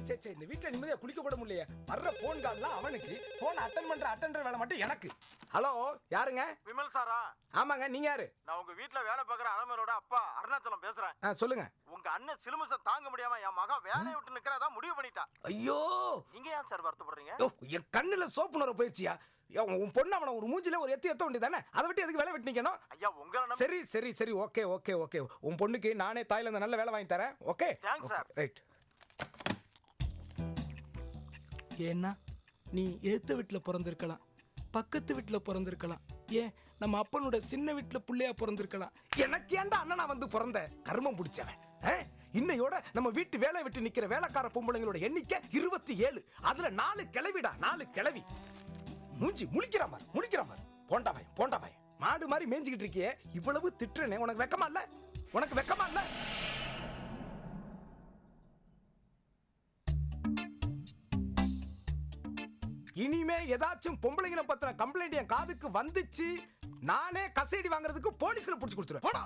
சே இந்த வீட்டுல நிம்மதியா குளிக்க கூட முடியலையே. வர்ற போன் கால்லாம் அவனுக்கு, போன் அட்டன் பண்ற அட்டெண்டர் வேலை மட்டும் எனக்கு. ஹலோ, யாருங்க? விமல் சாரா? ஆமாங்க, நீங்க யாரு? நான் உங்க வீட்டுல வேலை பார்க்குற அலமேலோட அப்பா அருணாச்சலம் பேசுறேன். சொல்லுங்க. உங்க அண்ணன் சிலுமிச தாங்க முடியாம என் மகன் வேலையை விட்டு நிக்கிறதா முடிவு பண்ணிட்டா. ஐயோ, நீங்க ஏன் சார் வருத்தப்படுறீங்க? என் கண்ணுல சோப்பு நுர போயிடுச்சியா? உன் பொண்ணு அவனை ஒரு மூஞ்சில ஒரு எத்த வேண்டியதானே? அதை விட்டு எதுக்கு வேலை விட்டு நிக்கணும்? ஐயா உங்களை சரி சரி சரி, ஓகே ஓகே ஓகே. உன் பொண்ணுக்கு நானே தாய்லாந்து நல்ல வேலை வாங்கி தரேன். Okay thanks sir. ரைட். ஏன்னா நீ ஏத்த வீட்டுல பிறந்திருக்கலாம், பக்கத்து வீட்டுல பிறந்திருக்கலாம், ஏன் நம்ம அப்பனோட சின்ன வீட்டுல புள்ளையா பிறந்திருக்கலாம். எனக்கு ஏன்டா அண்ணனா வந்து பிறந்த கர்மம் பிடிச்சவன். இன்னையோட நம்ம வீட்டு வேலை விட்டு நிக்கிற வேலைக்கார பொம்பளைங்களோட எண்ணிக்கை 27. அதுல 4 கிளவிடா, 4 கிளவி. மூஞ்சி முழிக்கிறான் பாரு. போண்டாவாய் மாடு மாதிரி மேய்ஞ்சிக்கிட்டு இருக்கியே, இவ்வளவு திட்டுறனே, உனக்கு வெக்கமா இல்ல? உனக்கு வெக்கமா இல்ல? இனிமே ஏதாச்சும் பொம்பளைங்களை பத்தின கம்ப்ளைண்ட் என் காதுக்கு வந்துச்சு, நானே கசைடி வாங்குறதுக்கு போலீஸ்ல புடிச்சு கொடுத்துருவேன். போடா.